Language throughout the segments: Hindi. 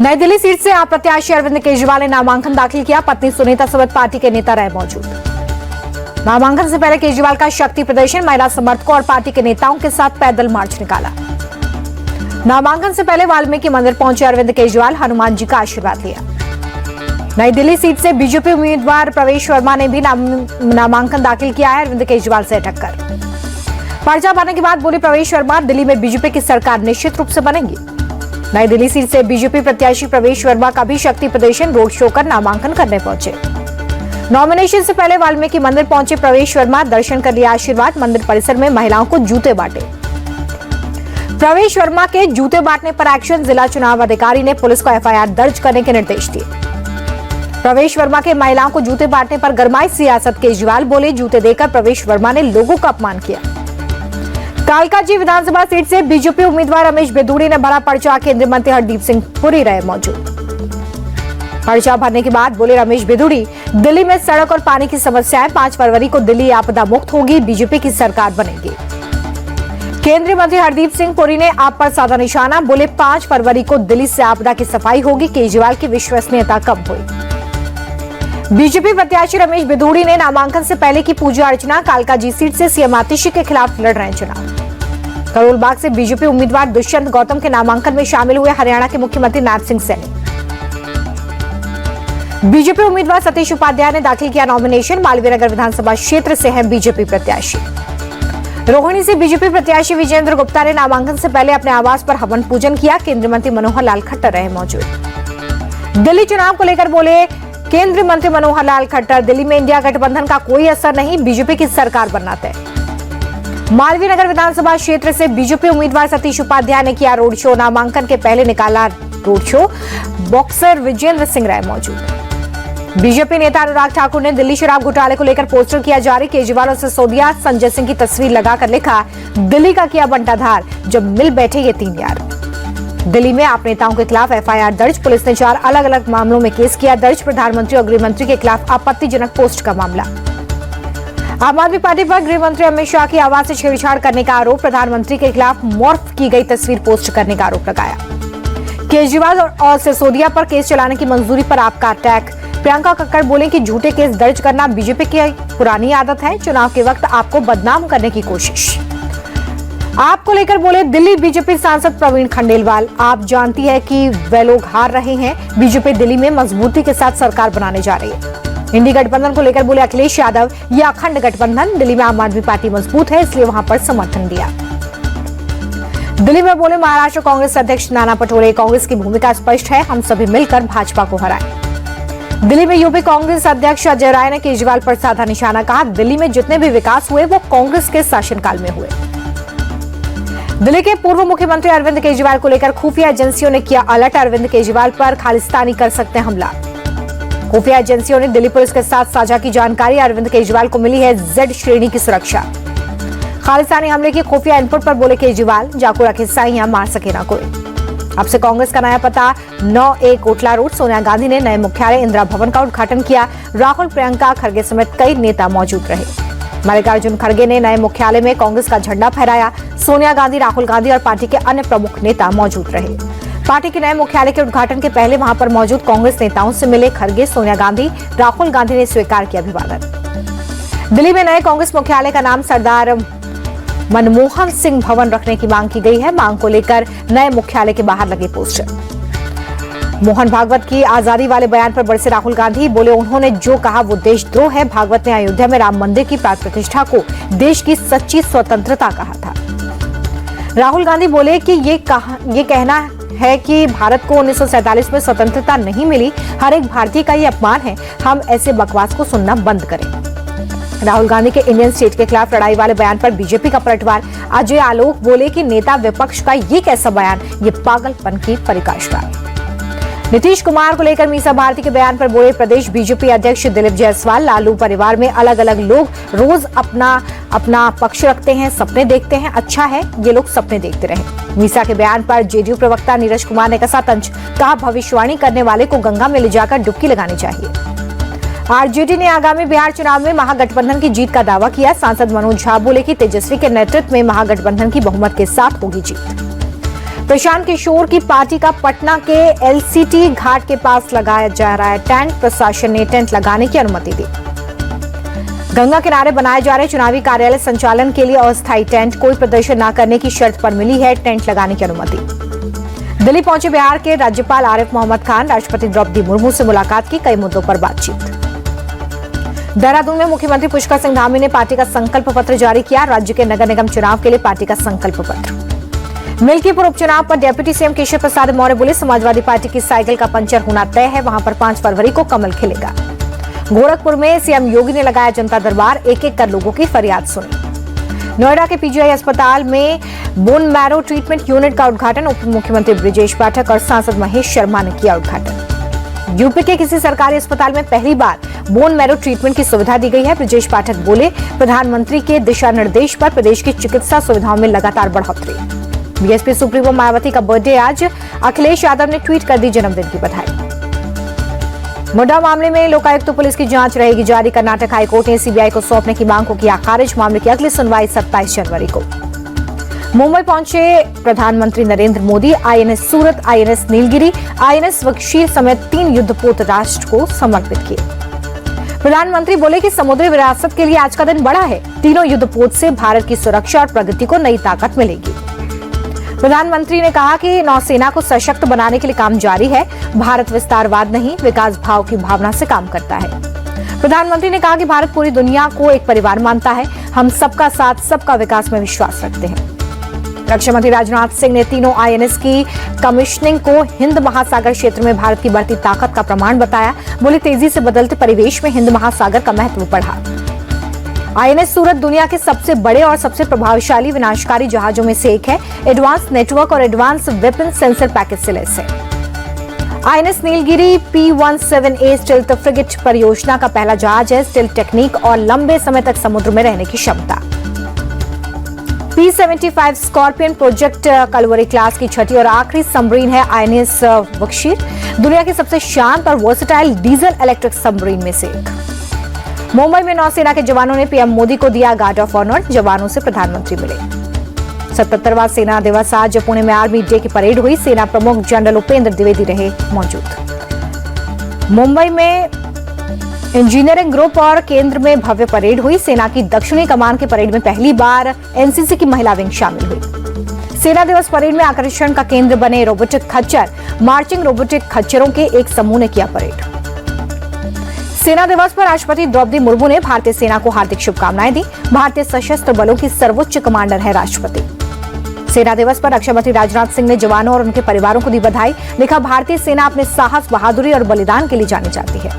नई दिल्ली सीट से आप प्रत्याशी अरविंद केजरीवाल ने नामांकन दाखिल किया। पत्नी सुनीता समेत पार्टी के नेता रहे मौजूद। नामांकन से पहले केजरीवाल का शक्ति प्रदर्शन, महिला समर्थकों और पार्टी के नेताओं के साथ पैदल मार्च निकाला। नामांकन से पहले वाल्मीकि मंदिर पहुंचे अरविंद केजरीवाल, हनुमान जी का आशीर्वाद लिया। नई दिल्ली सीट से बीजेपी उम्मीदवार प्रवेश वर्मा ने भी नामांकन दाखिल किया है। अरविंद केजरीवाल से टक्कर, पर्चा भरने के बाद बोले प्रवेश वर्मा, दिल्ली में बीजेपी की सरकार निश्चित रूप से बनेगी। नई दिल्ली सीट से बीजेपी प्रत्याशी प्रवेश वर्मा का भी शक्ति प्रदर्शन, रोड शो कर नामांकन करने पहुंचे। नॉमिनेशन से पहले वाल्मीकि मंदिर पहुंचे प्रवेश वर्मा, दर्शन कर लिया आशीर्वाद। मंदिर परिसर में महिलाओं को जूते बांटे। प्रवेश वर्मा के जूते बांटने पर एक्शन, जिला चुनाव अधिकारी ने पुलिस को एफआईआर दर्ज करने के निर्देश दिए। प्रवेश वर्मा के महिलाओं को जूते बांटने पर गरमाई सियासत, केजरीवाल बोले जूते देकर प्रवेश वर्मा ने लोगों का अपमान किया। कालकाजी विधानसभा सीट से बीजेपी उम्मीदवार रमेश बिधूड़ी ने भरा पर्चा, केंद्रीय मंत्री हरदीप सिंह पुरी रहे मौजूद। पर्चा भरने के बाद बोले रमेश बिधूड़ी, दिल्ली में सड़क और पानी की समस्या है। 5 फरवरी को दिल्ली आपदा मुक्त होगी, बीजेपी की सरकार बनेगी। केंद्रीय मंत्री हरदीप सिंह पुरी ने आप पर साधा निशाना, बोले 5 फरवरी को दिल्ली से आपदा की सफाई होगी। केजरीवाल की विश्वसनीयता कम हुई। बीजेपी प्रत्याशी रमेश बिधूड़ी ने नामांकन से पहले की पूजा अर्चना। कालकाजी सीट से सीएम आतिशी के खिलाफ लड़ रहे हैं चुनाव। करोलबाग से बीजेपी उम्मीदवार दुष्यंत गौतम के नामांकन में शामिल हुए हरियाणा के मुख्यमंत्री नायब सिंह सैनी। बीजेपी उम्मीदवार सतीश उपाध्याय ने दाखिल किया नॉमिनेशन। मालवीय नगर विधानसभा क्षेत्र से हैं बीजेपी प्रत्याशी। रोहिणी से बीजेपी प्रत्याशी विजेंद्र गुप्ता ने नामांकन से पहले अपने आवास पर हवन पूजन किया। केंद्रीय मंत्री मनोहर लाल खट्टर रहे मौजूद। दिल्ली चुनाव को लेकर बोले केंद्रीय मंत्री मनोहर लाल खट्टर, दिल्ली में इंडिया गठबंधन का कोई असर नहीं, बीजेपी की सरकार बनना तय। मालवीय नगर विधानसभा क्षेत्र से बीजेपी उम्मीदवार सतीश उपाध्याय ने किया रोड शो। नामांकन के पहले निकाला road show, boxer Vijender Singh रहे मौजूद। बीजेपी नेता अनुराग ठाकुर ने दिल्ली शराब घोटाले को लेकर पोस्टर किया जारी। केजरीवाल और सिसोदिया, संजय सिंह की तस्वीर लगाकर लिखा, दिल्ली का किया बंटाधार, जब मिल बैठे ये 3 यार। दिल्ली में आप नेताओं के खिलाफ एफआईआर दर्ज, पुलिस ने 4 अलग अलग मामलों में केस किया दर्ज। प्रधानमंत्री और गृह मंत्री के खिलाफ आपत्तिजनक पोस्ट का मामला। आम आदमी पार्टी पर गृह मंत्री अमित शाह की आवाज से छेड़छाड़ करने का आरोप, प्रधानमंत्री के खिलाफ मॉर्फ की गई तस्वीर पोस्ट करने का आरोप लगाया। केजरीवाल और सिसोदिया पर केस चलाने की मंजूरी पर आपका अटैक। प्रियंका कक्कड़ बोले कि झूठे केस दर्ज करना बीजेपी की पुरानी आदत है, चुनाव के वक्त आपको बदनाम करने की कोशिश। आपको लेकर बोले दिल्ली बीजेपी सांसद प्रवीण खंडेलवाल, आप जानती है कि वे लोग हार रहे हैं, बीजेपी दिल्ली में मजबूती के साथ सरकार बनाने जा रही है। इंडी गठबंधन को लेकर बोले अखिलेश यादव, यह अखंड गठबंधन, दिल्ली में आम आदमी पार्टी मजबूत है, इसलिए वहां पर समर्थन दिया। दिल्ली में बोले महाराष्ट्र कांग्रेस अध्यक्ष नाना पटोले, कांग्रेस की भूमिका स्पष्ट है, हम सभी मिलकर भाजपा को हराएं। दिल्ली में यूपी कांग्रेस अध्यक्ष अजय राय ने केजरीवाल पर साधा निशाना, कहा दिल्ली में जितने भी विकास हुए वो कांग्रेस के शासनकाल में हुए। दिल्ली के पूर्व मुख्यमंत्री अरविंद केजरीवाल को लेकर खुफिया एजेंसियों ने किया अलर्ट, अरविंद केजरीवाल पर खालिस्तानी कर सकते हैं हमला। खुफिया एजेंसियों ने दिल्ली पुलिस के साथ साझा की जानकारी, अरविंद केजरीवाल को मिली है Z श्रेणी की सुरक्षा। खालिस्तानी हमले की खुफिया इनपुट पर बोले केजरीवाल, जाको रखे साइयां, मार सके ना कोई। अब से कांग्रेस का नया पता 9A कोटला रोड। सोनिया गांधी ने नए मुख्यालय इंदिरा भवन का उद्घाटन किया। राहुल, प्रियंका खड़गे समेत कई नेता मौजूद रहे। मल्लिकार्जुन खड़गे ने नए मुख्यालय में कांग्रेस का झंडा फहराया। सोनिया गांधी, राहुल गांधी और पार्टी के अन्य प्रमुख नेता मौजूद रहे। पार्टी के नए मुख्यालय के उद्घाटन के पहले वहां पर मौजूद कांग्रेस नेताओं से मिले खड़गे, सोनिया गांधी, राहुल गांधी ने स्वीकार किया अभिवादन। दिल्ली में नए कांग्रेस मुख्यालय का नाम सरदार मनमोहन सिंह भवन रखने की मांग की गई है। मांग को लेकर नए मुख्यालय के बाहर लगे पोस्टर। मोहन भागवत की आजादी वाले बयान पर बरसे राहुल गांधी, बोले उन्होंने जो कहा वो देशद्रोह है। भागवत ने अयोध्या में राम मंदिर की प्राण प्रतिष्ठा को देश की सच्ची स्वतंत्रता कहा था। राहुल गांधी बोले कि ये कहना है कि भारत को 1947 में स्वतंत्रता नहीं मिली, हर एक भारतीय का ये अपमान है, हम ऐसे बकवास को सुनना बंद करें। राहुल गांधी के इंडियन स्टेट के खिलाफ लड़ाई वाले बयान पर बीजेपी का पलटवार। अजय आलोक बोले कि नेता विपक्ष का ये कैसा बयान, ये पागलपन की परिकाष्ठा। नीतीश कुमार को लेकर मीसा भारती के बयान पर बोले प्रदेश बीजेपी अध्यक्ष दिलीप जायसवाल, लालू परिवार में अलग अलग लोग रोज अपना अपना पक्ष रखते हैं, सपने देखते हैं, अच्छा है ये लोग सपने देखते रहे। मीसा के बयान पर जेडीयू प्रवक्ता नीरज कुमार ने कसा तंज, कहा भविष्यवाणी करने वाले को गंगा में ले जाकर डुबकी लगानी चाहिए। आरजेडी ने आगामी बिहार चुनाव में महागठबंधन की जीत का दावा किया। सांसद मनोज झा बोले कि तेजस्वी के नेतृत्व में महागठबंधन की बहुमत के साथ होगी जीत। प्रशांत किशोर की पार्टी का पटना के एलसीटी घाट के पास लगाया जा रहा है टेंट। प्रशासन ने टेंट लगाने की अनुमति दी। गंगा किनारे बनाए जा रहे चुनावी कार्यालय संचालन के लिए अस्थायी टेंट, कोई प्रदर्शन न करने की शर्त पर मिली है टेंट लगाने की अनुमति। दिल्ली पहुंचे बिहार के राज्यपाल आरिफ मोहम्मद खान, राष्ट्रपति द्रौपदी मुर्मू से मुलाकात की, कई मुद्दों पर बातचीत। देहरादून में मुख्यमंत्री पुष्कर सिंह धामी ने पार्टी का संकल्प पत्र जारी किया। राज्य के नगर निगम चुनाव के लिए पार्टी का संकल्प पत्र। मिल्कीपुर उपचुनाव पर डिप्टी सीएम केशव प्रसाद मौर्य बोले, समाजवादी पार्टी की साइकिल का पंचर होना तय है, वहां पर 5 फरवरी को कमल खिलेगा। गोरखपुर में सीएम योगी ने लगाया जनता दरबार, एक एक कर लोगों की फरियाद सुनी। नोएडा के पीजीआई अस्पताल में बोन मैरो ट्रीटमेंट यूनिट का उद्घाटन, उप मुख्यमंत्री ब्रिजेश पाठक और सांसद महेश शर्मा ने किया उद्घाटन। यूपी के किसी सरकारी अस्पताल में पहली बार बोन मैरो ट्रीटमेंट की सुविधा दी गई है। ब्रिजेश पाठक बोले, प्रधानमंत्री के दिशा निर्देश पर प्रदेश की चिकित्सा सुविधाओं में लगातार बढ़ोतरी। बीएसपी सुप्रीमो मायावती का बर्थडे आज, अखिलेश यादव ने ट्वीट कर दी जन्मदिन की बधाई। मुड्डा मामले में लोकायुक्त पुलिस की जांच रहेगी जारी। कर्नाटक हाईकोर्ट ने सीबीआई को सौंपने की मांग को किया खारिज। मामले की अगली सुनवाई 27 जनवरी को। मुंबई पहुंचे प्रधानमंत्री नरेंद्र मोदी। आईएनएस सूरत, आईएनएस नीलगिरी, आईएनएस बख्शीर समेत 3 युद्धपोत राष्ट्र को समर्पित किए। प्रधानमंत्री बोले कि समुद्री विरासत के लिए आज का दिन बड़ा है। तीनों युद्धपोत से भारत की सुरक्षा और प्रगति को नई ताकत मिलेगी। प्रधानमंत्री ने कहा कि नौसेना को सशक्त बनाने के लिए काम जारी है। भारत विस्तारवाद नहीं, विकास भाव की भावना से काम करता है। प्रधानमंत्री ने कहा कि भारत पूरी दुनिया को एक परिवार मानता है। हम सबका साथ, सबका विकास में विश्वास रखते हैं। रक्षा मंत्री राजनाथ सिंह ने तीनों आईएनएस की कमीशनिंग को हिंद महासागर क्षेत्र में भारत की बढ़ती ताकत का प्रमाण बताया। बोले, तेजी से बदलते परिवेश में हिंद महासागर का महत्व बढ़ा। आईएनएस सूरत दुनिया के सबसे बड़े और सबसे प्रभावशाली विनाशकारी जहाजों में से एक है। एडवांस नेटवर्क और एडवांस वेपन सेंसर पैकेज से लैस है। INS Nilgiri P-17A stealth frigate परियोजना का पहला जहाज है। स्टिल्थ टेक्निक और लंबे समय तक समुद्र में रहने की क्षमता। P-75 scorpion project Kalvari class की छठी और आखिरी सबमरीन है आईएनएस बख्शीर, दुनिया की सबसे शांत और वर्सेटाइल डीजल इलेक्ट्रिक सबमरीन में से एक। मुंबई में नौसेना के जवानों ने पीएम मोदी को दिया गार्ड ऑफ ऑनर। जवानों से प्रधानमंत्री मिले। 77वां सेना दिवस आज पुणे में आर्मी डे की परेड हुई। सेना प्रमुख जनरल उपेंद्र द्विवेदी रहे मौजूद। मुंबई में इंजीनियरिंग ग्रुप और केंद्र में भव्य परेड हुई। सेना की दक्षिणी कमान के परेड में पहली बार एनसीसी की महिला विंग शामिल हुई। सेना दिवस परेड में आकर्षण का केंद्र बने रोबोटिक खच्चर, मार्चिंग रोबोटिक खच्चरों के एक समूह ने किया परेड। सेना दिवस पर राष्ट्रपति द्रौपदी मुर्मू ने भारतीय सेना को हार्दिक शुभकामनाएं दी। भारतीय सशस्त्र बलों की सर्वोच्च कमांडर है राष्ट्रपति। सेना दिवस पर रक्षा मंत्री राजनाथ सिंह ने जवानों और उनके परिवारों को दी बधाई। लिखा, भारतीय सेना अपने साहस, बहादुरी और बलिदान के लिए जानी जाती है।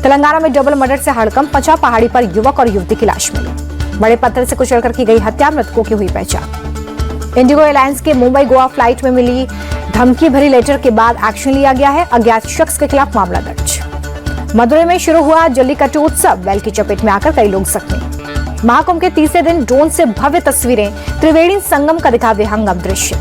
तेलंगाना में डबल मर्डर से हड़कंप मचा। पहाड़ी पर युवक और युवती की लाश मिली। बड़े पत्थर से कुचलकर की गई हत्या, मृतकों की हुई पहचान। इंडिगो एयरलाइंस के मुंबई गोवा फ्लाइट में मिली धमकी भरी लेटर के बाद एक्शन लिया गया है। अज्ञात शख्स के खिलाफ मामला दर्ज। मदुरई में शुरू हुआ जल्लीकट्टू उत्सव, बैल की चपेट में आकर कई लोग जख्मी। महाकुंभ के तीसरे दिन ड्रोन से भव्य तस्वीरें, त्रिवेणी संगम का दिखा विहंगम दृश्य।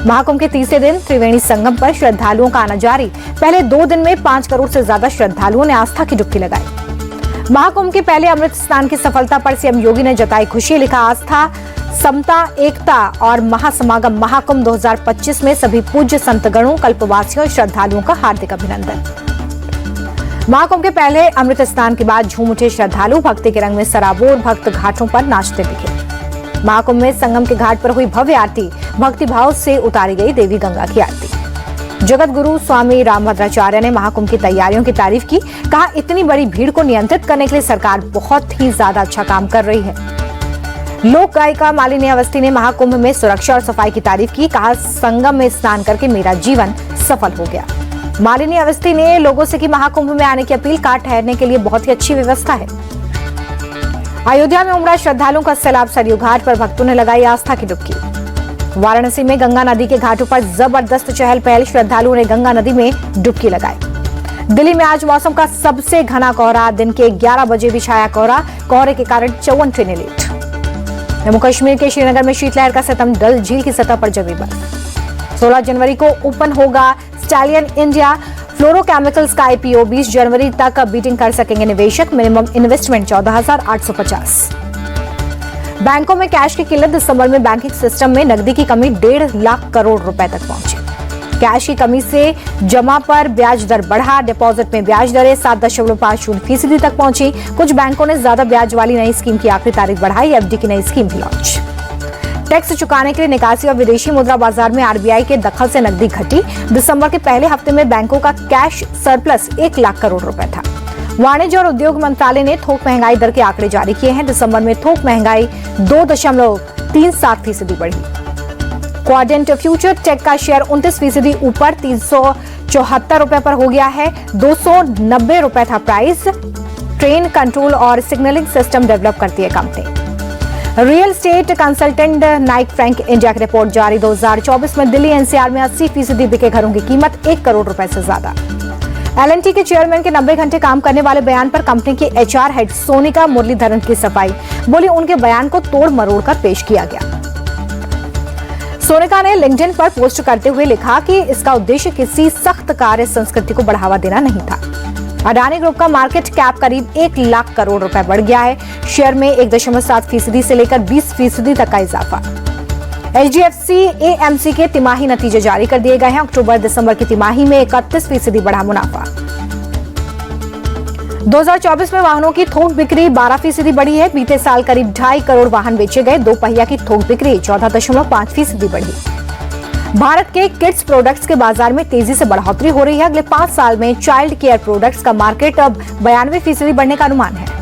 महाकुंभ के तीसरे दिन त्रिवेणी संगम पर श्रद्धालुओं का आना जारी। पहले 2 दिन में 5 करोड़ से ज्यादा श्रद्धालुओं ने आस्था की डुबकी लगाई। महाकुंभ के पहले अमृत स्नान की सफलता पर सीएम योगी ने जताई खुशी। लिखा, आस्था, समता, एकता और महासमागम महाकुंभ 2025 में सभी पूज्य संतगणों, कल्पवासियों और श्रद्धालुओं का हार्दिक अभिनंदन। महाकुंभ के पहले अमृत स्नान के बाद झूम उठे श्रद्धालु। भक्ति के रंग में सराबोर भक्त घाटों पर नाचते दिखे। महाकुंभ में संगम के घाट पर हुई भव्य आरती। भक्ति भाव से उतारी गई देवी गंगा की आरती। जगत गुरु स्वामी रामभद्राचार्य ने महाकुंभ की तैयारियों की तारीफ की। कहा, इतनी बड़ी भीड़ को नियंत्रित करने के लिए सरकार बहुत ही ज्यादा अच्छा काम कर रही है। लोक गायिका मालिनी अवस्थी ने महाकुंभ में सुरक्षा और सफाई की तारीफ की। कहा, संगम में स्नान करके मेरा जीवन सफल हो गया। मालिनी अवस्थी ने लोगों से की महाकुंभ में आने की अपील। कहा, ठहरने के लिए बहुत ही अच्छी व्यवस्था है। अयोध्या में उमड़ा श्रद्धालुओं का सैलाब। सरयू घाट पर भक्तों ने लगाई आस्था की डुबकी। वाराणसी में गंगा नदी के घाटों पर जबरदस्त चहल पहल। श्रद्धालुओं ने गंगा नदी में डुबकी लगाई। दिल्ली में आज मौसम का सबसे घना कोहरा। दिन के 11 बजे भी छाया कोहरा। कोहरे के कारण 54 ट्रेनें लेट। जम्मू कश्मीर के श्रीनगर में शीतलहर का सितम। डल झील की सतह पर जमी बर्फ। 16 जनवरी को ओपन होगा स्टैलियन इंडिया फ्लोरोकेमिकल्स का आईपीओ। 20 जनवरी तक बीटिंग कर सकेंगे निवेशक। Minimum investment 14,850। बैंकों में कैश की किल्लत। दिसंबर में बैंकिंग सिस्टम में नकदी की कमी 1.5 लाख करोड़ रुपए तक पहुंची। कैश की कमी से जमा पर ब्याज दर बढ़ा। डिपॉजिट में ब्याज दरें 7.50% तक पहुंची। कुछ बैंकों ने ज्यादा ब्याज वाली नई स्कीम की आखिरी तारीख बढ़ाई। एफडी की नई स्कीम भी लॉन्च। टैक्स चुकाने के लिए निकासी और विदेशी मुद्रा बाजार में आरबीआई के दखल से नकदी घटी। दिसंबर के पहले हफ्ते में बैंकों का कैश सरप्लस 1 लाख करोड़ रुपए था। वाणिज्य और उद्योग मंत्रालय ने थोक महंगाई दर के आंकड़े जारी किए हैं। दिसंबर में थोक महंगाई 2.37% बढ़ी। क्वाड्रेंट फ्यूचर टेक का शेयर 29% ऊपर 374 रुपए पर हो गया है। 290 रुपए था प्राइस। ट्रेन कंट्रोल और सिग्नलिंग सिस्टम डेवलप करती है company. Real estate consultant Knight Frank India की रिपोर्ट जारी। 2024 में दिल्ली एनसीआर में 80% बिके घरों की कीमत 1 करोड़ रुपए से ज्यादा। एलएनटी के चेयरमैन के 90 घंटे काम करने वाले बयान पर कंपनी के एचआर हेड सोनिका मुरलीधरन की सफाई। बोली उनके बयान को तोड़ मरोड़ कर पेश किया गया। सोनिका ने लिंक्डइन पर पोस्ट करते हुए लिखा कि इसका उद्देश्य किसी सख्त कार्य संस्कृति को बढ़ावा देना नहीं था। अडानी ग्रुप का मार्केट कैप करीब 1 लाख करोड़ रुपए बढ़ गया है। शेयर में 1.7% से लेकर 20% तक का इजाफा। एचडीएफसी एएमसी के तिमाही नतीजे जारी कर दिए गए हैं। अक्टूबर दिसंबर की तिमाही में 31% बढ़ा मुनाफा। 2024 में वाहनों की थोक बिक्री 12% बढ़ी है। बीते साल करीब 2.5 करोड़ वाहन बेचे गए। 2 पहिया की थोक बिक्री 14.5% बढ़ी। भारत के किड्स प्रोडक्ट्स के बाजार में तेजी से बढ़ोतरी हो रही है। अगले 5 साल में चाइल्ड केयर प्रोडक्ट्स का मार्केट अब 92% बढ़ने का अनुमान है।